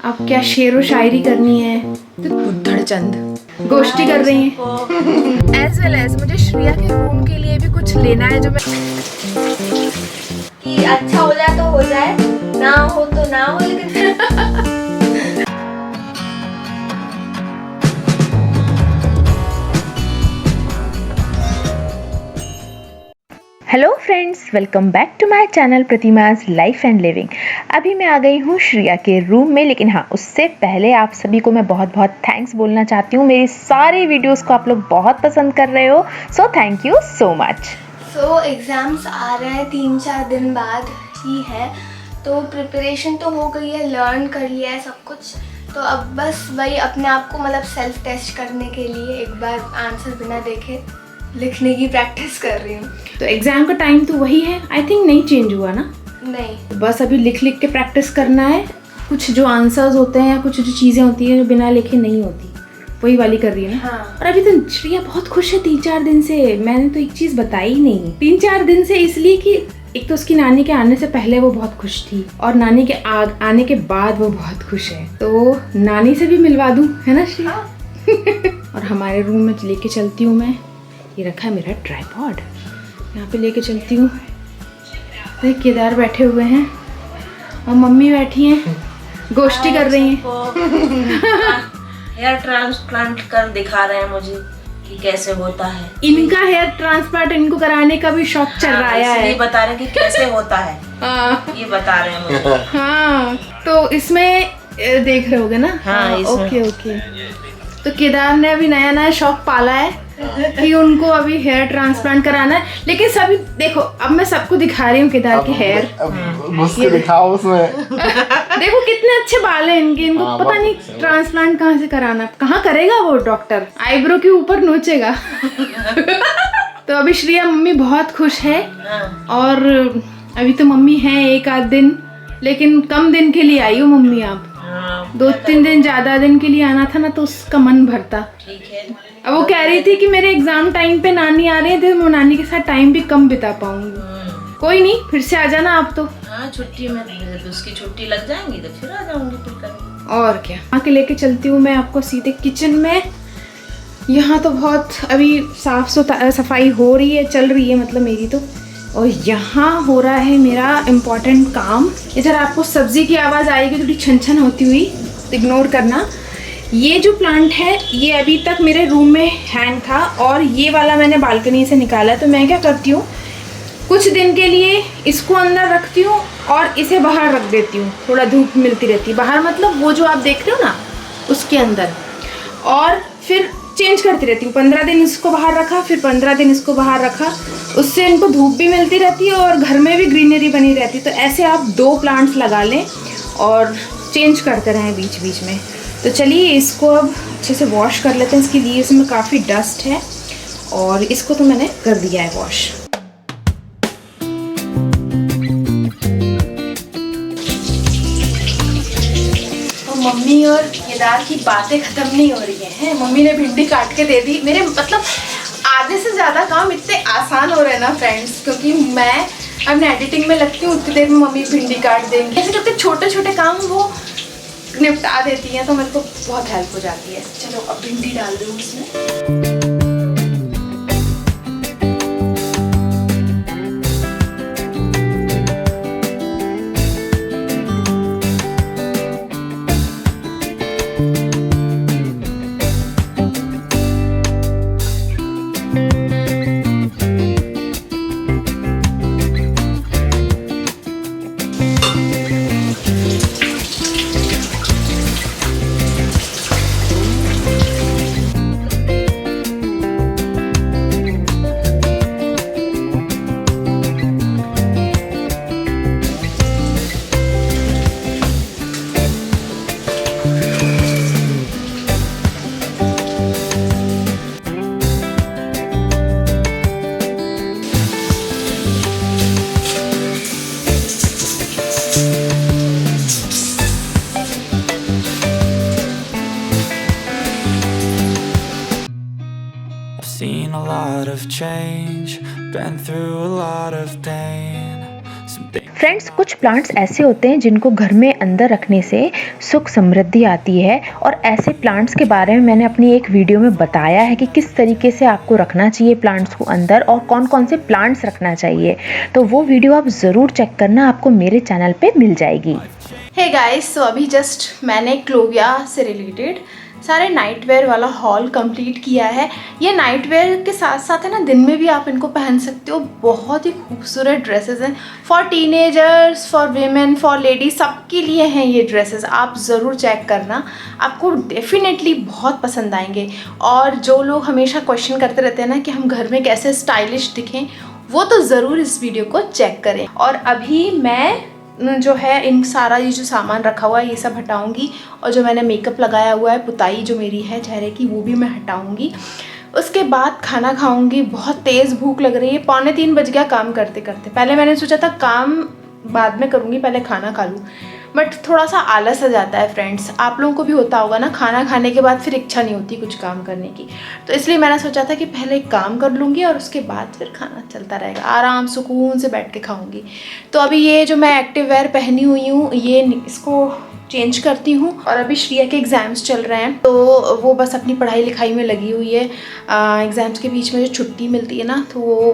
अब क्या शेर व शायरी करनी है, बुद्धड़ चंद गोष्ठी कर रही हैं। एज वेल एज मुझे श्रेया के रूम के लिए भी कुछ लेना है जो मैं कि अच्छा हो जाए तो हो जाए, ना हो तो ना हो, लेकिन hello friends, welcome back to my channel Pratima's life and living. अभी मैं आ गई हूँ श्रेया के रूम में, लेकिन हाँ उससे पहले आप सभी को मैं बहुत बहुत थैंक्स बोलना चाहती हूँ। मेरी सारी वीडियोस को आप लोग बहुत पसंद कर रहे हो, so thank you so much. So exams आ रहे हैं 3-4 दिन बाद ही है, तो प्रिपरेशन तो हो गई है, लर्न कर लिया है सब कुछ। तो अब बस वही अपने आप को मतलब सेल्फ टेस्ट करने के लिए एक बार आंसर बिना देखे लिखने की प्रैक्टिस कर रही हूँ। तो एग्ज़ाम का टाइम तो वही है, आई थिंक नहीं चेंज हुआ ना? नहीं, बस अभी लिख लिख के प्रैक्टिस करना है। कुछ जो आंसर्स होते हैं या कुछ जो चीज़ें होती हैं जो बिना लिखे नहीं होती, वही वाली कर रही है ना। हाँ। और अभी तो श्रेया बहुत खुश है 3-4 दिन से। मैंने तो एक चीज़ बताई ही नहीं 3-4 दिन से, इसलिए कि एक तो उसकी नानी के आने से पहले वो बहुत खुश थी और नानी के आने के बाद वो बहुत खुश है। तो नानी से भी मिलवा दूं, है ना श्रेया? हाँ। और हमारे रूम में लेके चलती हूँ मैं। ये रखा है मेरा ट्राइपॉड, यहाँ पे लेके चलती हूँ। केदार बैठे हुए हैं और मम्मी बैठी हैं, गोष्ठी कर रही हैं। हेयर ट्रांसप्लांट कर दिखा रहे हैं मुझे कि कैसे होता है। इनका हेयर ट्रांसप्लांट इनको कराने का भी शौक चल रहा है। ये बता रहे हैं कि कैसे होता है। ये बता रहे हैं मुझे। हाँ, तो इसमें देख रहे होगे ना? हाँ, ओके ओके। तो केदार ने अभी नया नया शौक पाला है कि उनको अभी हेयर ट्रांसप्लांट कराना है। लेकिन सभी देखो, अब मैं सबको दिखा रही हूँ केदार के हेयर। मुझसे दिखाओ उसमें। देखो कितने अच्छे बाल हैं इनके। इनको पता नहीं ट्रांसप्लांट कहाँ से कराना, कहाँ करेगा वो डॉक्टर, आईब्रो के ऊपर नोचेगा। तो अभी श्रेया मम्मी बहुत खुश है। और अभी तो मम्मी है 1-8 दिन, लेकिन कम दिन के लिए आई हो मम्मी आप। 2-3 दिन ज्यादा दिन के लिए आना था ना, तो उसका मन भरता। ठीक है। अब वो कह रही थी कि मेरे एग्जाम टाइम पे नानी आ रही है, तो मैं नानी के साथ टाइम भी कम बिता पाऊंगी। कोई नहीं, फिर से आ जाना आप तो। हाँ, छुट्टी में जब उसकी छुट्टी लग जाएंगी तो फिर आ जाऊंगी फिर कभी। और क्या, आके लेके चलती हूँ मैं आपको सीधे किचन में। यहाँ तो बहुत अभी साफ सफाई हो रही है, चल रही है मतलब मेरी तो। और यहाँ हो रहा है मेरा इम्पोर्टेंट काम। इधर आपको सब्जी की आवाज़ आएगी थोड़ी छन छन होती हुई, तो इग्नोर करना। ये जो प्लांट है ये अभी तक मेरे रूम में हैंग था, और ये वाला मैंने बालकनी से निकाला। तो मैं क्या करती हूँ, कुछ दिन के लिए इसको अंदर रखती हूँ और इसे बाहर रख देती हूँ। थोड़ा धूप मिलती रहती है बाहर, मतलब वो जो आप देख रहे हो ना उसके अंदर। और फिर चेंज करती रहती हूँ, 15 दिन इसको बाहर रखा, फिर 15 दिन इसको बाहर रखा। उससे इनको धूप भी मिलती रहती है और घर में भी ग्रीनरी बनी रहती है। तो ऐसे आप 2 प्लांट्स लगा लें और चेंज करते रहें बीच बीच में। तो चलिए इसको अब अच्छे से वॉश कर लेते हैं। इसके लिए इसमें काफ़ी डस्ट है और इसको तो मैंने कर दिया है वॉश। तो मम्मी और केदार की बातें ख़त्म नहीं हो रही हैं। मम्मी ने भिंडी काट के दे दी। मेरे मतलब आधे से ज़्यादा काम इतने आसान हो रहे हैं ना फ्रेंड्स, क्योंकि मैं अपने एडिटिंग में लगती हूँ, उतनी देर में मम्मी भिंडी काट देंगी। ऐसे करके छोटे छोटे काम वो निपटा देती हैं, तो मेरे को बहुत हेल्प हो जाती है। चलो अब भिंडी डाल दूँ उसमें। Seen a lot of change, been through a lot of pain. Some सकते हैं। फ्रेंड्स, कुछ प्लांट्स ऐसे होते हैं जिनको घर में अंदर रखने से सुख समृद्धि आती है, और ऐसे प्लांट्स के बारे में मैंने अपनी एक वीडियो में बताया है कि किस तरीके से आपको रखना चाहिए प्लांट्स को अंदर और कौन कौन से प्लांट्स रखना चाहिए। तो वो वीडियो आप ज़रूर चेक करना, आपको मेरे चैनल पे मिल जाएगी। हे गाइस, तो अभी जस्ट मैंने क्लोविया से रिलेटेड सारे नाइट वेयर वाला हॉल कंप्लीट किया है। ये नाइट वेयर के साथ साथ है ना, दिन में भी आप इनको पहन सकते हो। बहुत ही खूबसूरत ड्रेसेस हैं for teenagers, for women, for ladies, सबके लिए हैं ये ड्रेसेस। आप ज़रूर चेक करना, आपको डेफिनेटली बहुत पसंद आएंगे। और जो लोग हमेशा क्वेश्चन करते रहते हैं ना कि हम घर में कैसे स्टाइलिश दिखें, वो तो ज़रूर इस वीडियो को चेक करें। और अभी मैं जो है इन सारा ये जो सामान रखा हुआ है ये सब हटाऊंगी, और जो मैंने मेकअप लगाया हुआ है, पुताई जो मेरी है चेहरे की, वो भी मैं हटाऊंगी। उसके बाद खाना खाऊंगी। बहुत तेज़ भूख लग रही है, 2:45 बज गया काम करते करते। पहले मैंने सोचा था काम बाद में करूँगी, पहले खाना खा लूँ, बट थोड़ा सा आलस आ जाता है फ्रेंड्स। आप लोगों को भी होता होगा ना, खाना खाने के बाद फिर इच्छा नहीं होती कुछ काम करने की। तो इसलिए मैंने सोचा था कि पहले एक काम कर लूँगी और उसके बाद फिर खाना चलता रहेगा, आराम सुकून से बैठ के खाऊँगी। तो अभी ये जो मैं एक्टिव वेयर पहनी हुई हूँ, ये इसको चेंज करती हूँ। और अभी श्रिया के एग्ज़ाम्स चल रहे हैं, तो वो बस अपनी पढ़ाई लिखाई में लगी हुई है। एग्ज़ाम्स के बीच में जो छुट्टी मिलती है ना, तो वो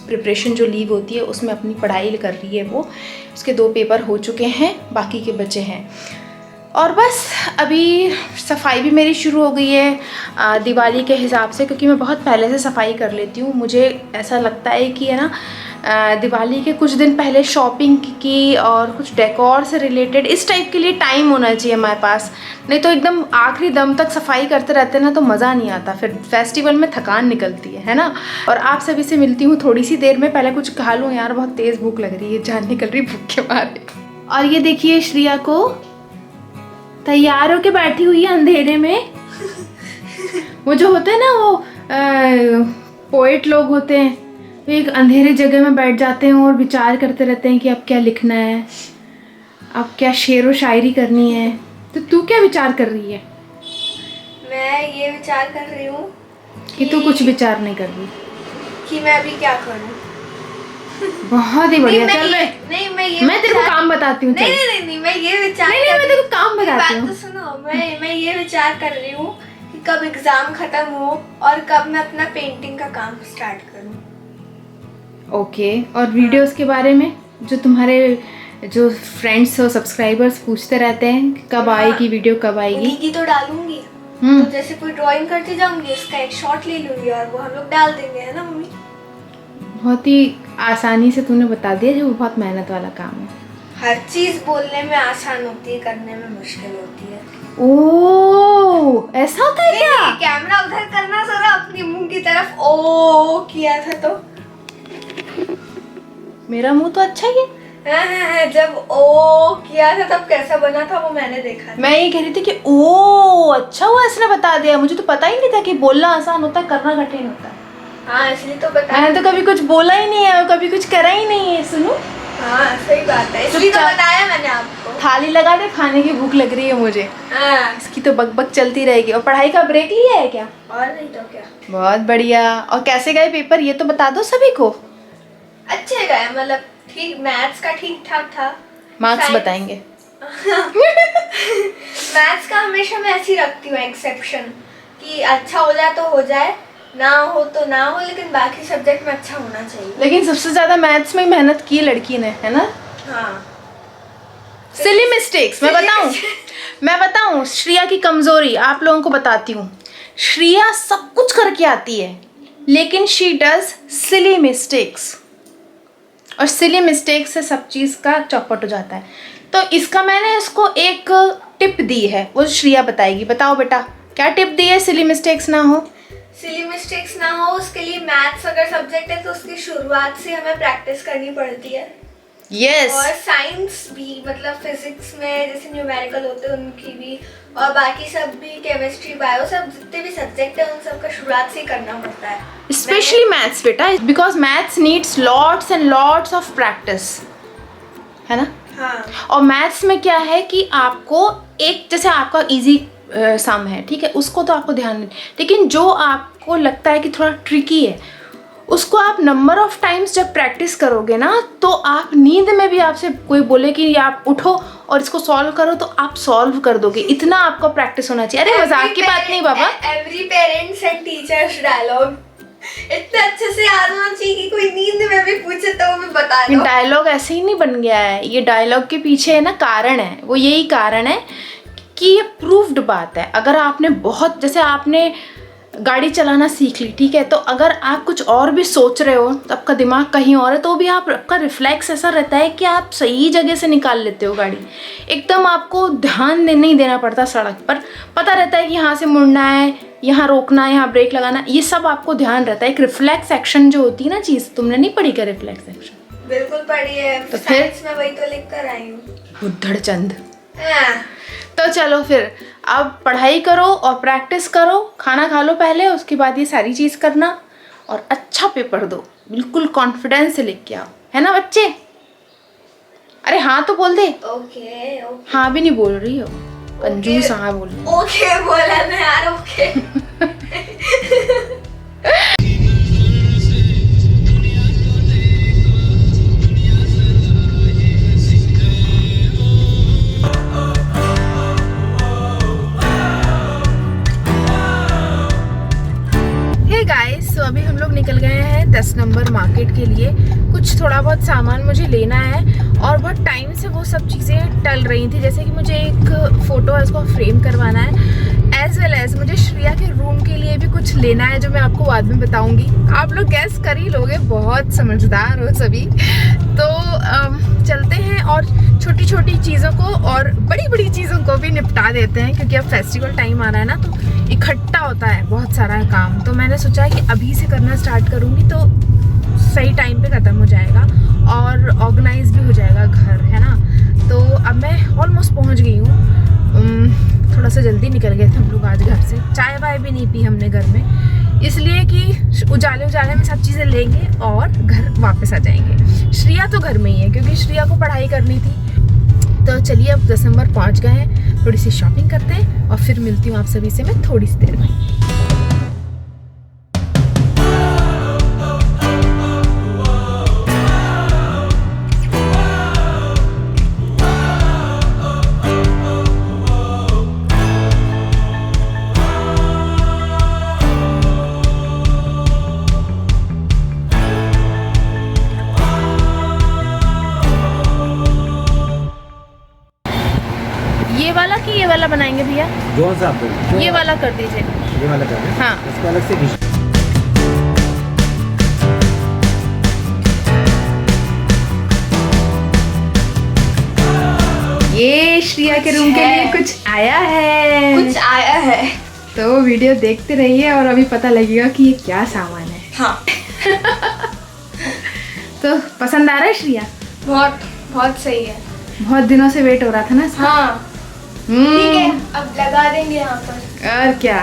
प्रिपरेशन जो लीव होती है उसमें अपनी पढ़ाई कर रही है वो। उसके 2 पेपर हो चुके हैं, बाकी के बचे हैं। और बस अभी सफाई भी मेरी शुरू हो गई है दिवाली के हिसाब से, क्योंकि मैं बहुत पहले से सफाई कर लेती हूँ। मुझे ऐसा लगता है कि है ना, दिवाली के कुछ दिन पहले शॉपिंग की और कुछ डेकोर से रिलेटेड इस टाइप के लिए टाइम होना चाहिए हमारे पास। नहीं तो एकदम आखिरी दम तक सफाई करते रहते हैं ना, तो मज़ा नहीं आता, फिर फेस्टिवल में थकान निकलती है ना। और आप सभी से मिलती हूँ थोड़ी सी देर में, पहले कुछ खा लूँ यार, बहुत तेज़ भूख लग रही है, जान निकल रही भूख के मारे। और ये देखिए श्रिया को तैयार होके बैठी हुई है अंधेरे में। वो जो होते हैं ना, वो पोएट लोग होते हैं, वो एक अंधेरे जगह में बैठ जाते हैं और विचार करते रहते हैं कि अब क्या लिखना है, अब क्या शेर व शायरी करनी है। तो तू क्या विचार कर रही है? मैं ये विचार कर रही हूँ कि तू कुछ विचार नहीं कर रही कि मैं अभी क्या करूँ। बहुत ही बढ़िया। चल मैं तेरे को काम बताती हूँ। नहीं, मैं ये विचार मैं तेरे को काम बताती हूँ। बात तो सुनो, मैं ये विचार कर रही हूँ कि कब एग्जाम खत्म हो और कब मैं अपना पेंटिंग का काम स्टार्ट करूँ। ओके। और वीडियोस के बारे में जो तुम्हारे जो फ्रेंड्स और सब्सक्राइबर्स पूछते रहते हैं कब आएगी वीडियो, कब आएगी? उनकी तो डालूंगी। तो जैसे कोई ड्राइंग करती जाऊंगी, उसका एक शॉट ले लूंगी और वो हम लोग डाल देंगे, है ना मम्मी? बहुत ही आसानी से तूने बता दिया, जो बहुत मेहनत वाला काम है। हर चीज बोलने में आसान होती है, करने में मुश्किल होती है। ओह, ऐसा होता है क्या? कैमरा उधर करना जरा, अपनी मुंह की तरफ ओ किया था तो मेरा मुंह तो अच्छा ही है। जब ओ किया था तब कैसा बना था वो मैंने देखा था। मैं ये कह रही थी कि ओ अच्छा हुआ इसने बता दिया, मुझे तो पता ही नहीं था कि बोलना आसान होता है, करना कठिन होता है। हाँ, इसलिए तो बता। मैंने तो कभी कुछ बोला ही नहीं है और कभी कुछ करा ही नहीं है। सुनो, हाँ सही बात है, इसलिए तो बताया मैंने आपको। थाली लगा दे, खाने की भूख लग रही है मुझे। हाँ। इसकी तो बकबक चलती रहेगी। और पढ़ाई का ब्रेक लिया है क्या? और नहीं तो क्या। बहुत बढ़िया। और कैसे गए पेपर ये तो बता दो सभी को। अच्छे गए, मतलब ठीक, मैथ्स का ठीक ठाक था। मार्क्स बताएंगे। मैथ्स का हमेशा मैं ऐसी रखती हूँ एक्सेप्शन, कि अच्छा हो जाए तो हो जाए, ना हो तो ना हो, लेकिन बाकी सब्जेक्ट में अच्छा होना चाहिए। लेकिन सबसे ज्यादा मैथ्स में मेहनत की लड़की ने, है ना? हाँ। Silly mistakes. मैं बताऊं श्रिया की कमजोरी आप लोगों को बताती हूँ। श्रिया सब कुछ करके आती है, लेकिन शी डज सिली मिस्टेक्स, और सिली मिस्टेक्स से सब चीज़ का चौपट हो जाता है। तो इसका मैंने इसको एक टिप दी है, वो श्रिया बताएगी। बताओ बेटा, क्या टिप दी है सिली मिस्टेक्स ना हो? सिली मिस्टेक्स ना हो उसके लिए मैथ्स अगर सब्जेक्ट है तो उसकी शुरुआत से हमें प्रैक्टिस करनी पड़ती है। यस। और साइंस भी, मतलब फिजिक्स में जैसे न्यूमेरिकल होते हैं उनकी भी, और बाकी सब भी, केमिस्ट्री, बायो, सब जितने भी सब्जेक्ट है उन सब का शुरुआत से ही करना पड़ता है। स्पेशली मैथ्स बेटा, because maths needs lots and lots of practice, है ना? हाँ। और मैथ्स में क्या है कि आपको एक, जैसे आपका इजी सम है, ठीक है, उसको तो आपको ध्यान नहीं, लेकिन जो आपको लगता है कि थोड़ा ट्रिकी है उसको आप नंबर ऑफ टाइम्स जब प्रैक्टिस करोगे ना, तो आप नींद में भी आपसे कोई बोले कि आप उठो और इसको सॉल्व करो तो आप सॉल्व कर दोगे। इतना आपको प्रैक्टिस होना चाहिए। अरे मजाक की बात नहीं बाबा। Every parents and teachers dialogue इतना अच्छे से याद होना चाहिए कि कोई नींद में भी पूछे तो वो भी बता दो। डायलॉग ऐसे ही नहीं बन गया है, ये डायलॉग के पीछे है ना कारण है। वो यही कारण है कि ये प्रूव्ड बात है। अगर आपने बहुत, जैसे आपने गाड़ी चलाना सीख ली, ठीक है, तो अगर आप कुछ और भी सोच रहे हो तो आपका दिमाग कहीं और है, तो भी आपका रिफ्लेक्स ऐसा रहता है कि आप सही जगह से निकाल लेते हो गाड़ी। एकदम आपको ध्यान नहीं देना पड़ता सड़क पर, पता रहता है कि यहाँ से मुड़ना है, यहाँ रोकना है, यहाँ ब्रेक लगाना, ये सब आपको ध्यान रहता है। एक रिफ्लेक्स एक्शन जो होती है ना चीज़, तुमने नहीं पढ़ी क्या रिफ्लेक्स एक्शन? बिल्कुल पढ़ी है, तो फिर मैं वही तो लिख कर आई हूँ। बुद्धड़चंद। तो चलो फिर अब पढ़ाई करो और प्रैक्टिस करो, खाना खा लो पहले, उसके बाद ये सारी चीज़ करना और अच्छा पेपर दो, बिल्कुल कॉन्फिडेंस से लिख के आओ, है ना बच्चे? अरे हाँ तो बोल दे। ओके। हाँ भी नहीं बोल रही हो, कंजूस। हाँ बोल रही। ओके बोला ना यार, ओके। तो अभी हम लोग निकल गए हैं 10 नंबर मार्केट के लिए। कुछ थोड़ा बहुत सामान मुझे लेना है और बहुत टाइम से वो सब चीज़ें टल रही थी। जैसे कि मुझे एक फ़ोटो है, उसको फ्रेम करवाना है, एज वेल एज मुझे श्रिया के रूम के लिए भी कुछ लेना है, जो मैं आपको बाद में बताऊंगी। आप लोग गैस कर ही लोगे, बहुत समझदार हो सभी। तो चलते हैं और छोटी छोटी चीज़ों को और बड़ी बड़ी चीज़ों को भी निपटा देते हैं, क्योंकि अब फेस्टिवल टाइम आ रहा है ना, तो इकट्ठा होता है बहुत सारा काम। तो मैंने सोचा कि अभी से करना स्टार्ट करूँगी तो सही टाइम पे ख़त्म हो जाएगा और ऑर्गेनाइज भी हो जाएगा घर, है ना। तो अब मैं ऑलमोस्ट पहुँच गई हूँ। थोड़ा सा जल्दी निकल गए थे हम लोग आज घर से, चाय वाय भी नहीं पी हमने घर में, इसलिए कि उजाले उजाले में सब चीज़ें लेंगे और घर वापस आ जाएंगे। श्रिया तो घर में ही है क्योंकि श्रिया को पढ़ाई करनी थी। तो चलिए अब 10 नंबर पहुँच गए हैं, थोड़ी सी शॉपिंग करते हैं और फिर मिलती हूँ आप सभी से मैं थोड़ी सी देर में। ये वाला कि ये वाला बनाएंगे भैया? जो सा आप ये वाला कर दीजिए। ये वाला कर दें। हाँ। इसको अलग से घिस। ये श्रिया के रूम के लिए कुछ आया है, तो वीडियो देखते रहिए और अभी पता लगेगा कि ये क्या सामान है। हाँ। तो पसंद आ रहा है श्रिया? बहुत बहुत सही है। बहुत दिनों से वेट हो रहा था ना इसका। हाँ ठीक है, अब लगा देंगे यहाँ पर। और क्या।